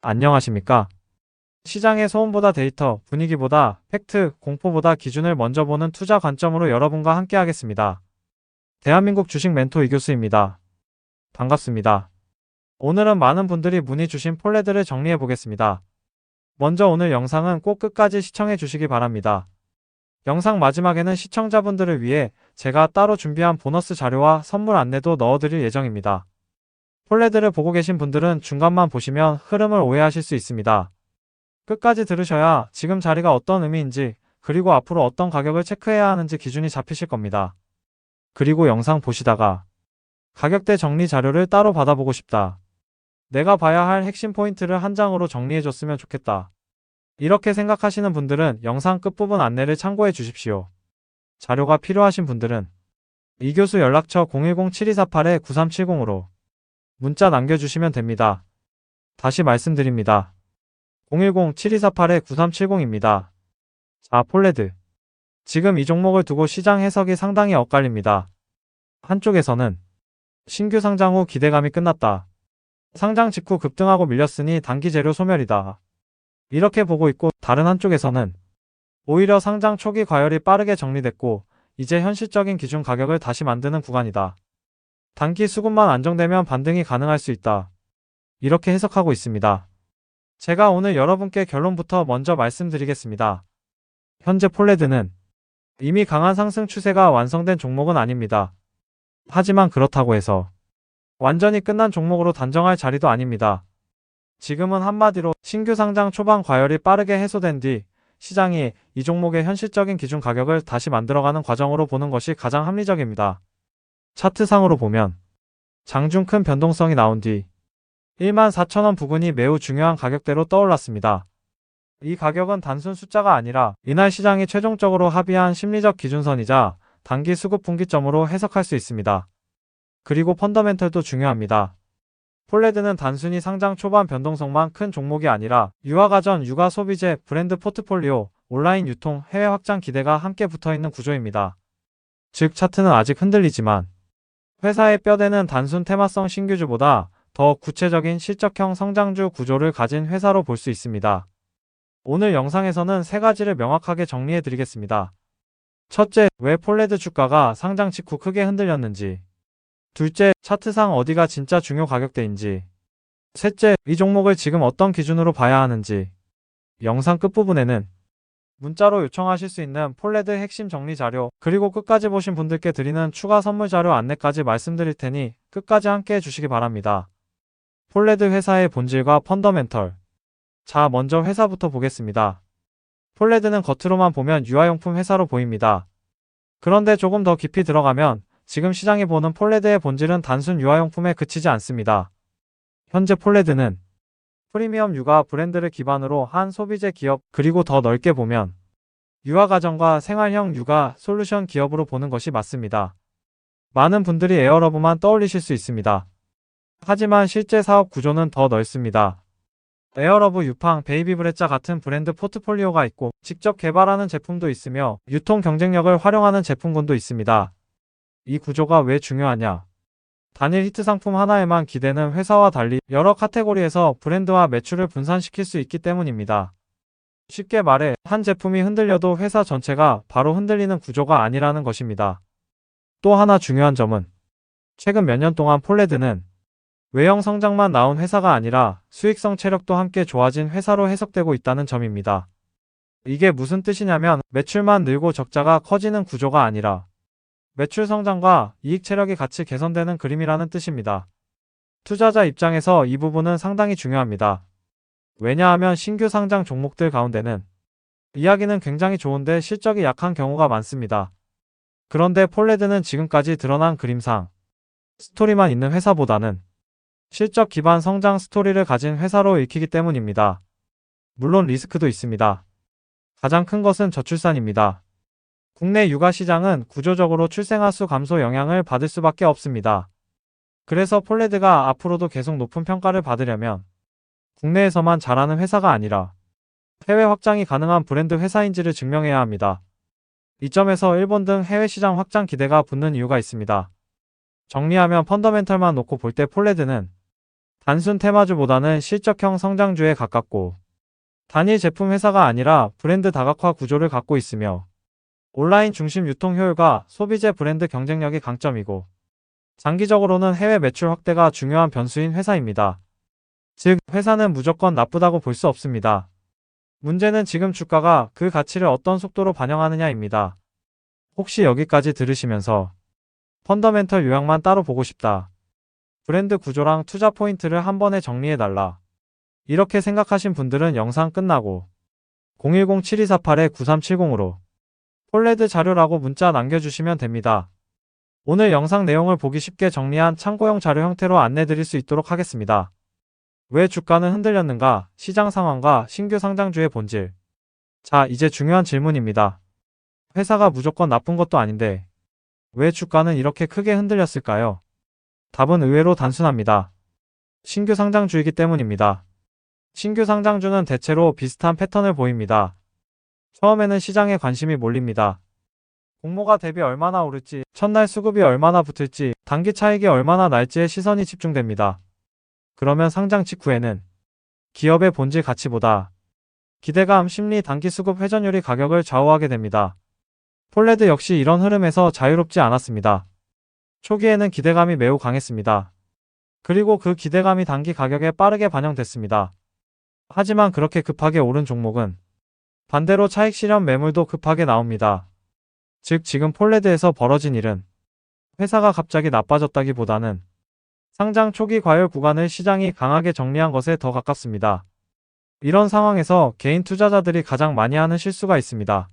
안녕하십니까? 시장의 소음보다 데이터, 분위기보다 팩트, 공포보다 기준을 먼저 보는 투자 관점으로 여러분과 함께 하겠습니다. 대한민국 주식 멘토 이교수입니다. 반갑습니다. 오늘은 많은 분들이 문의 주신 폴레드를 정리해 보겠습니다. 먼저 오늘 영상은 꼭 끝까지 시청해 주시기 바랍니다. 영상 마지막에는 시청자분들을 위해 제가 따로 준비한 보너스 자료와 선물 안내도 넣어드릴 예정입니다. 폴레드를 보고 계신 분들은 중간만 보시면 흐름을 오해하실 수 있습니다. 끝까지 들으셔야 지금 자리가 어떤 의미인지, 그리고 앞으로 어떤 가격을 체크해야 하는지 기준이 잡히실 겁니다. 그리고 영상 보시다가 가격대 정리 자료를 따로 받아보고 싶다. 내가 봐야 할 핵심 포인트를 한 장으로 정리해줬으면 좋겠다. 이렇게 생각하시는 분들은 영상 끝부분 안내를 참고해 주십시오. 자료가 필요하신 분들은 이교수 연락처 010-7248-9370으로 문자 남겨주시면 됩니다. 다시 말씀드립니다. 010-7248-9370입니다. 자, 폴레드. 지금 이 종목을 두고 시장 해석이 상당히 엇갈립니다. 한쪽에서는 신규 상장 후 기대감이 끝났다. 상장 직후 급등하고 밀렸으니 단기 재료 소멸이다. 이렇게 보고 있고, 다른 한쪽에서는 오히려 상장 초기 과열이 빠르게 정리됐고 이제 현실적인 기준 가격을 다시 만드는 구간이다. 단기 수급만 안정되면 반등이 가능할 수 있다. 이렇게 해석하고 있습니다. 제가 오늘 여러분께 결론부터 먼저 말씀드리겠습니다. 현재 폴레드는 이미 강한 상승 추세가 완성된 종목은 아닙니다. 하지만 그렇다고 해서 완전히 끝난 종목으로 단정할 자리도 아닙니다. 지금은 한마디로 신규 상장 초반 과열이 빠르게 해소된 뒤 시장이 이 종목의 현실적인 기준 가격을 다시 만들어가는 과정으로 보는 것이 가장 합리적입니다. 차트상으로 보면 장중 큰 변동성이 나온 뒤 14,000원 부근이 매우 중요한 가격대로 떠올랐습니다. 이 가격은 단순 숫자가 아니라 이날 시장이 최종적으로 합의한 심리적 기준선이자 단기 수급 분기점으로 해석할 수 있습니다. 그리고 펀더멘털도 중요합니다. 폴레드는 단순히 상장 초반 변동성만 큰 종목이 아니라 유아가전, 육아 소비재, 브랜드 포트폴리오, 온라인 유통, 해외 확장 기대가 함께 붙어있는 구조입니다. 즉 차트는 아직 흔들리지만 회사의 뼈대는 단순 테마성 신규주보다 더 구체적인 실적형 성장주 구조를 가진 회사로 볼 수 있습니다. 오늘 영상에서는 세 가지를 명확하게 정리해 드리겠습니다. 첫째, 왜 폴레드 주가가 상장 직후 크게 흔들렸는지. 둘째, 차트상 어디가 진짜 중요 가격대인지. 셋째, 이 종목을 지금 어떤 기준으로 봐야 하는지. 영상 끝부분에는 문자로 요청하실 수 있는 폴레드 핵심 정리 자료, 그리고 끝까지 보신 분들께 드리는 추가 선물 자료 안내까지 말씀드릴 테니 끝까지 함께 해주시기 바랍니다. 폴레드 회사의 본질과 펀더멘털. 자, 먼저 회사부터 보겠습니다. 폴레드는 겉으로만 보면 유아용품 회사로 보입니다. 그런데 조금 더 깊이 들어가면 지금 시장이 보는 폴레드의 본질은 단순 유아용품에 그치지 않습니다. 현재 폴레드는 프리미엄 육아 브랜드를 기반으로 한 소비재 기업, 그리고 더 넓게 보면 유아가전과 생활형 육아 솔루션 기업으로 보는 것이 맞습니다. 많은 분들이 에어러브만 떠올리실 수 있습니다. 하지만 실제 사업 구조는 더 넓습니다. 에어러브, 유팡, 베이비브레자 같은 브랜드 포트폴리오가 있고 직접 개발하는 제품도 있으며 유통 경쟁력을 활용하는 제품군도 있습니다. 이 구조가 왜 중요하냐? 단일 히트 상품 하나에만 기대는 회사와 달리 여러 카테고리에서 브랜드와 매출을 분산시킬 수 있기 때문입니다. 쉽게 말해 한 제품이 흔들려도 회사 전체가 바로 흔들리는 구조가 아니라는 것입니다. 또 하나 중요한 점은 최근 몇 년 동안 폴레드는 외형 성장만 나온 회사가 아니라 수익성 체력도 함께 좋아진 회사로 해석되고 있다는 점입니다. 이게 무슨 뜻이냐면 매출만 늘고 적자가 커지는 구조가 아니라 매출 성장과 이익 체력이 같이 개선되는 그림이라는 뜻입니다. 투자자 입장에서 이 부분은 상당히 중요합니다. 왜냐하면 신규 상장 종목들 가운데는 이야기는 굉장히 좋은데 실적이 약한 경우가 많습니다. 그런데 폴레드는 지금까지 드러난 그림상 스토리만 있는 회사보다는 실적 기반 성장 스토리를 가진 회사로 읽히기 때문입니다. 물론 리스크도 있습니다. 가장 큰 것은 저출산입니다. 국내 육아 시장은 구조적으로 출생아 수 감소 영향을 받을 수밖에 없습니다. 그래서 폴레드가 앞으로도 계속 높은 평가를 받으려면 국내에서만 잘하는 회사가 아니라 해외 확장이 가능한 브랜드 회사인지를 증명해야 합니다. 이 점에서 일본 등 해외 시장 확장 기대가 붙는 이유가 있습니다. 정리하면 펀더멘털만 놓고 볼 때 폴레드는 단순 테마주보다는 실적형 성장주에 가깝고 단일 제품 회사가 아니라 브랜드 다각화 구조를 갖고 있으며 온라인 중심 유통 효율과 소비재 브랜드 경쟁력이 강점이고 장기적으로는 해외 매출 확대가 중요한 변수인 회사입니다. 즉, 회사는 무조건 나쁘다고 볼 수 없습니다. 문제는 지금 주가가 그 가치를 어떤 속도로 반영하느냐입니다. 혹시 여기까지 들으시면서 펀더멘털 요약만 따로 보고 싶다. 브랜드 구조랑 투자 포인트를 한 번에 정리해달라. 이렇게 생각하신 분들은 영상 끝나고 010-7248-9370으로 폴레드 자료라고 문자 남겨주시면 됩니다. 오늘 영상 내용을 보기 쉽게 정리한 참고용 자료 형태로 안내드릴 수 있도록 하겠습니다. 왜 주가는 흔들렸는가? 시장 상황과 신규 상장주의 본질. 자, 이제 중요한 질문입니다. 회사가 무조건 나쁜 것도 아닌데 왜 주가는 이렇게 크게 흔들렸을까요? 답은 의외로 단순합니다. 신규 상장주이기 때문입니다. 신규 상장주는 대체로 비슷한 패턴을 보입니다. 처음에는 시장에 관심이 몰립니다. 공모가 대비 얼마나 오를지, 첫날 수급이 얼마나 붙을지, 단기 차익이 얼마나 날지에 시선이 집중됩니다. 그러면 상장 직후에는 기업의 본질 가치보다 기대감, 심리, 단기 수급 회전율이 가격을 좌우하게 됩니다. 폴레드 역시 이런 흐름에서 자유롭지 않았습니다. 초기에는 기대감이 매우 강했습니다. 그리고 그 기대감이 단기 가격에 빠르게 반영됐습니다. 하지만 그렇게 급하게 오른 종목은 반대로 차익 실현 매물도 급하게 나옵니다. 즉, 지금 폴레드에서 벌어진 일은 회사가 갑자기 나빠졌다기보다는 상장 초기 과열 구간을 시장이 강하게 정리한 것에 더 가깝습니다. 이런 상황에서 개인 투자자들이 가장 많이 하는 실수가 있습니다.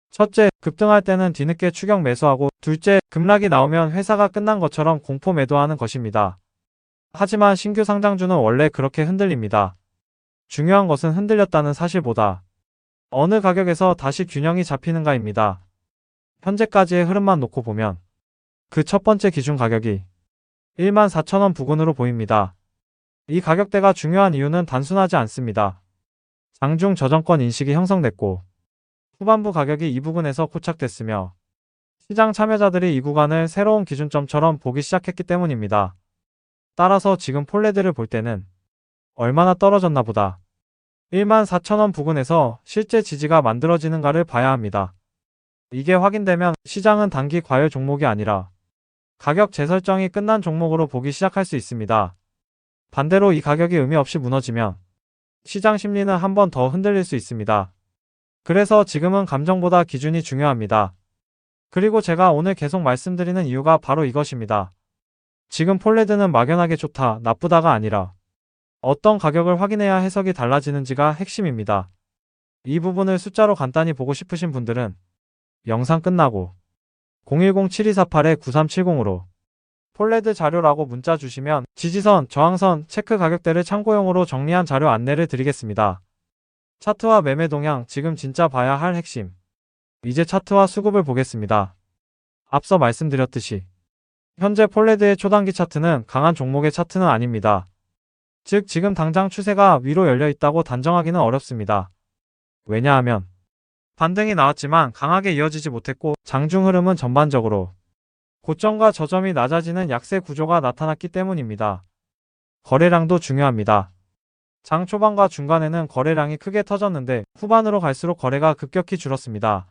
첫째, 급등할 때는 뒤늦게 추격 매수하고, 둘째, 급락이 나오면 회사가 끝난 것처럼 공포 매도하는 것입니다. 하지만 신규 상장주는 원래 그렇게 흔들립니다. 중요한 것은 흔들렸다는 사실보다 어느 가격에서 다시 균형이 잡히는가입니다. 현재까지의 흐름만 놓고 보면 그 첫 번째 기준 가격이 14,000원 부근으로 보입니다. 이 가격대가 중요한 이유는 단순하지 않습니다. 장중 저정권 인식이 형성됐고 후반부 가격이 이 부근에서 고착됐으며 시장 참여자들이 이 구간을 새로운 기준점처럼 보기 시작했기 때문입니다. 따라서 지금 폴레드를 볼 때는 얼마나 떨어졌나 보다 14,000원 부근에서 실제 지지가 만들어지는가를 봐야 합니다. 이게 확인되면 시장은 단기 과열 종목이 아니라 가격 재설정이 끝난 종목으로 보기 시작할 수 있습니다. 반대로 이 가격이 의미 없이 무너지면 시장 심리는 한 번 더 흔들릴 수 있습니다. 그래서 지금은 감정보다 기준이 중요합니다. 그리고 제가 오늘 계속 말씀드리는 이유가 바로 이것입니다. 지금 폴레드는 막연하게 좋다, 나쁘다가 아니라 어떤 가격을 확인해야 해석이 달라지는지가 핵심입니다. 이 부분을 숫자로 간단히 보고 싶으신 분들은 영상 끝나고 010-7248-9370으로 폴레드 자료라고 문자 주시면 지지선, 저항선, 체크 가격대를 참고용으로 정리한 자료 안내를 드리겠습니다. 차트와 매매 동향, 지금 진짜 봐야 할 핵심. 이제 차트와 수급을 보겠습니다. 앞서 말씀드렸듯이 현재 폴레드의 초단기 차트는 강한 종목의 차트는 아닙니다. 즉, 지금 당장 추세가 위로 열려 있다고 단정하기는 어렵습니다. 왜냐하면 반등이 나왔지만 강하게 이어지지 못했고 장중 흐름은 전반적으로 고점과 저점이 낮아지는 약세 구조가 나타났기 때문입니다. 거래량도 중요합니다. 장 초반과 중간에는 거래량이 크게 터졌는데 후반으로 갈수록 거래가 급격히 줄었습니다.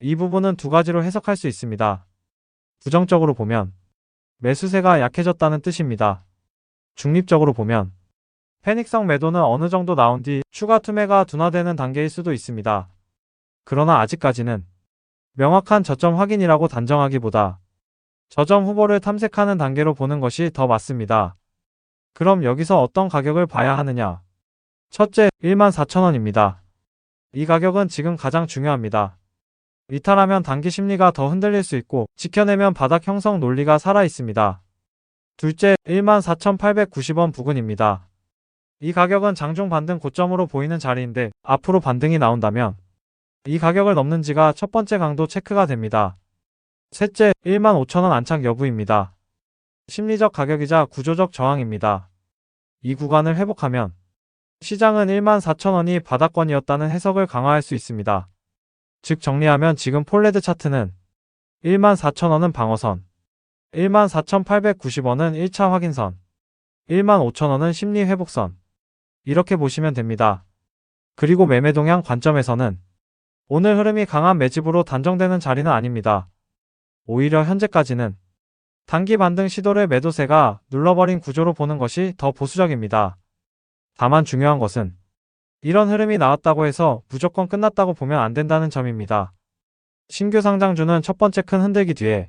이 부분은 두 가지로 해석할 수 있습니다. 부정적으로 보면 매수세가 약해졌다는 뜻입니다. 중립적으로 보면 패닉성 매도는 어느 정도 나온 뒤 추가 투매가 둔화되는 단계일 수도 있습니다. 그러나 아직까지는 명확한 저점 확인이라고 단정하기보다 저점 후보를 탐색하는 단계로 보는 것이 더 맞습니다. 그럼 여기서 어떤 가격을 봐야 하느냐? 첫째, 14,000원입니다. 이 가격은 지금 가장 중요합니다. 이탈하면 단기 심리가 더 흔들릴 수 있고 지켜내면 바닥 형성 논리가 살아 있습니다. 둘째, 14,890원 부근입니다. 이 가격은 장중 반등 고점으로 보이는 자리인데 앞으로 반등이 나온다면 이 가격을 넘는지가 첫 번째 강도 체크가 됩니다. 셋째, 15,000원 안착 여부입니다. 심리적 가격이자 구조적 저항입니다. 이 구간을 회복하면 시장은 14,000원이 바닥권이었다는 해석을 강화할 수 있습니다. 즉 정리하면 지금 폴레드 차트는 14,000원은 방어선, 14,890원은 1차 확인선, 15,000원은 심리 회복선. 이렇게 보시면 됩니다. 그리고 매매 동향 관점에서는 오늘 흐름이 강한 매집으로 단정되는 자리는 아닙니다. 오히려 현재까지는 단기 반등 시도를 매도세가 눌러버린 구조로 보는 것이 더 보수적입니다. 다만 중요한 것은 이런 흐름이 나왔다고 해서 무조건 끝났다고 보면 안 된다는 점입니다. 신규 상장주는 첫 번째 큰 흔들기 뒤에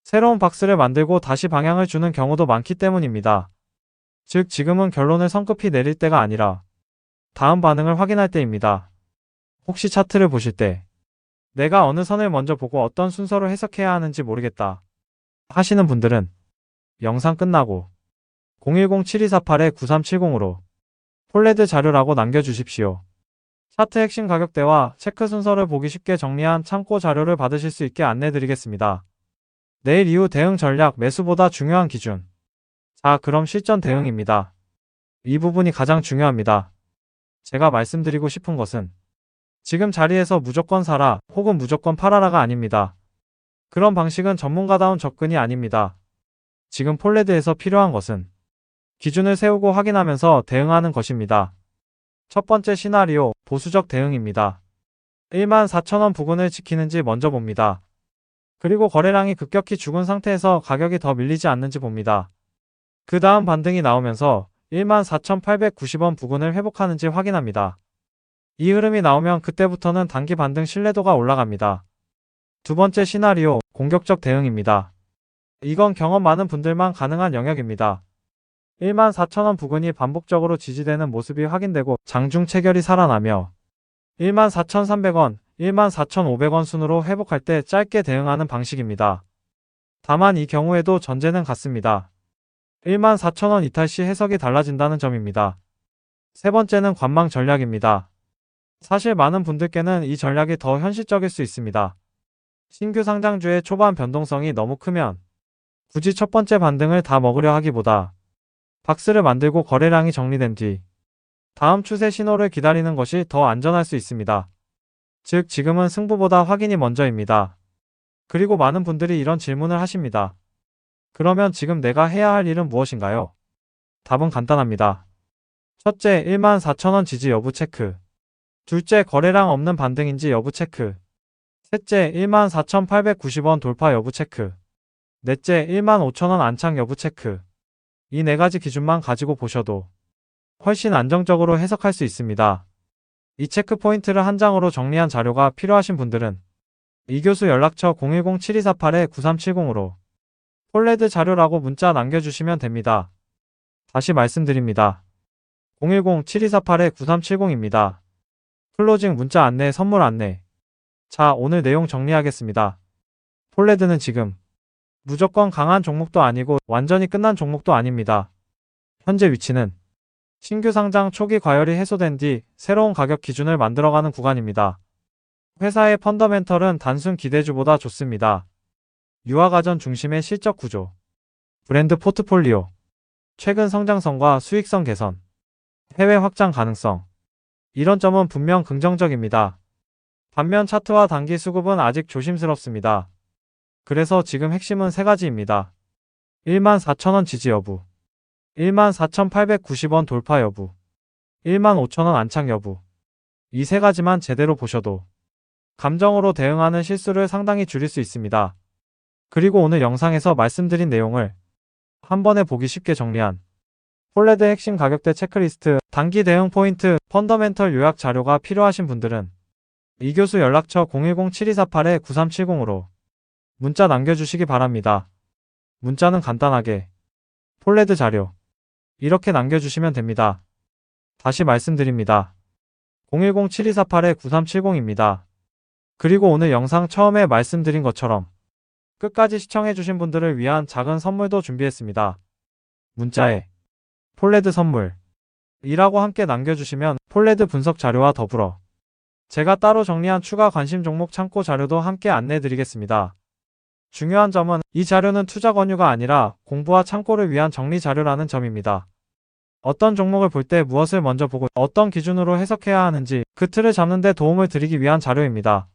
새로운 박스를 만들고 다시 방향을 주는 경우도 많기 때문입니다. 즉 지금은 결론을 성급히 내릴 때가 아니라 다음 반응을 확인할 때입니다. 혹시 차트를 보실 때 내가 어느 선을 먼저 보고 어떤 순서로 해석해야 하는지 모르겠다 하시는 분들은 영상 끝나고 010-7248-9370으로 폴레드 자료라고 남겨주십시오. 차트 핵심 가격대와 체크 순서를 보기 쉽게 정리한 참고 자료를 받으실 수 있게 안내드리겠습니다. 내일 이후 대응 전략 매수보다 중요한 기준. 자, 그럼 실전 대응입니다. 이 부분이 가장 중요합니다. 제가 말씀드리고 싶은 것은 지금 자리에서 무조건 사라 혹은 무조건 팔아라가 아닙니다. 그런 방식은 전문가다운 접근이 아닙니다. 지금 폴레드에서 필요한 것은 기준을 세우고 확인하면서 대응하는 것입니다. 첫 번째 시나리오, 보수적 대응입니다. 14,000원 부근을 지키는지 먼저 봅니다. 그리고 거래량이 급격히 죽은 상태에서 가격이 더 밀리지 않는지 봅니다. 그 다음 반등이 나오면서 14,890원 부근을 회복하는지 확인합니다. 이 흐름이 나오면 그때부터는 단기 반등 신뢰도가 올라갑니다. 두 번째 시나리오, 공격적 대응입니다. 이건 경험 많은 분들만 가능한 영역입니다. 14,000원 부근이 반복적으로 지지되는 모습이 확인되고 장중 체결이 살아나며 14,300원, 14,500원 순으로 회복할 때 짧게 대응하는 방식입니다. 다만 이 경우에도 전제는 같습니다. 14,000원 이탈 시 해석이 달라진다는 점입니다. 세 번째는 관망 전략입니다. 사실 많은 분들께는 이 전략이 더 현실적일 수 있습니다. 신규 상장주의 초반 변동성이 너무 크면 굳이 첫 번째 반등을 다 먹으려 하기보다 박스를 만들고 거래량이 정리된 뒤 다음 추세 신호를 기다리는 것이 더 안전할 수 있습니다. 즉 지금은 승부보다 확인이 먼저입니다. 그리고 많은 분들이 이런 질문을 하십니다. 그러면 지금 내가 해야 할 일은 무엇인가요? 답은 간단합니다. 첫째, 14,000원 지지 여부 체크. 둘째, 거래량 없는 반등인지 여부 체크. 셋째, 14,890원 돌파 여부 체크. 넷째, 15,000원 안착 여부 체크. 이 네 가지 기준만 가지고 보셔도 훨씬 안정적으로 해석할 수 있습니다. 이 체크 포인트를 한 장으로 정리한 자료가 필요하신 분들은 이 교수 연락처 010-7248-9370으로 폴레드 자료라고 문자 남겨주시면 됩니다. 다시 말씀드립니다. 010-7248-9370입니다. 클로징 문자 안내, 선물 안내. 자, 오늘 내용 정리하겠습니다. 폴레드는 지금 무조건 강한 종목도 아니고 완전히 끝난 종목도 아닙니다. 현재 위치는 신규 상장 초기 과열이 해소된 뒤 새로운 가격 기준을 만들어가는 구간입니다. 회사의 펀더멘털은 단순 기대주보다 좋습니다. 유아가전 중심의 실적 구조, 브랜드 포트폴리오, 최근 성장성과 수익성 개선, 해외 확장 가능성. 이런 점은 분명 긍정적입니다. 반면 차트와 단기 수급은 아직 조심스럽습니다. 그래서 지금 핵심은 세 가지입니다. 14,000원 지지 여부, 14,890원 돌파 여부, 15,000원 안착 여부. 이 세 가지만 제대로 보셔도 감정으로 대응하는 실수를 상당히 줄일 수 있습니다. 그리고 오늘 영상에서 말씀드린 내용을 한 번에 보기 쉽게 정리한 폴레드 핵심 가격대 체크리스트, 단기 대응 포인트, 펀더멘털 요약 자료가 필요하신 분들은 이 교수 연락처 010-7248-9370으로 문자 남겨주시기 바랍니다. 문자는 간단하게 폴레드 자료 이렇게 남겨주시면 됩니다. 다시 말씀드립니다. 010-7248-9370입니다. 그리고 오늘 영상 처음에 말씀드린 것처럼 끝까지 시청해주신 분들을 위한 작은 선물도 준비했습니다. 문자에 폴레드 선물 이라고 함께 남겨주시면 폴레드 분석 자료와 더불어 제가 따로 정리한 추가 관심 종목 참고 자료도 함께 안내해드리겠습니다. 중요한 점은 이 자료는 투자 권유가 아니라 공부와 참고를 위한 정리 자료라는 점입니다. 어떤 종목을 볼 때 무엇을 먼저 보고 어떤 기준으로 해석해야 하는지 그 틀을 잡는 데 도움을 드리기 위한 자료입니다.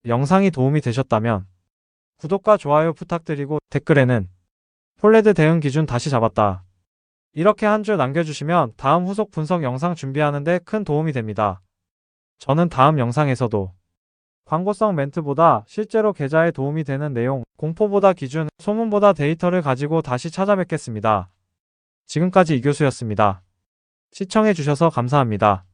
영상이 도움이 되셨다면 구독과 좋아요 부탁드리고 댓글에는 폴레드 대응 기준 다시 잡았다 이렇게 한 줄 남겨주시면 다음 후속 분석 영상 준비하는데 큰 도움이 됩니다. 저는 다음 영상에서도 광고성 멘트보다 실제로 계좌에 도움이 되는 내용, 공포보다 기준, 소문보다 데이터를 가지고 다시 찾아뵙겠습니다. 지금까지 이교수였습니다. 시청해주셔서 감사합니다.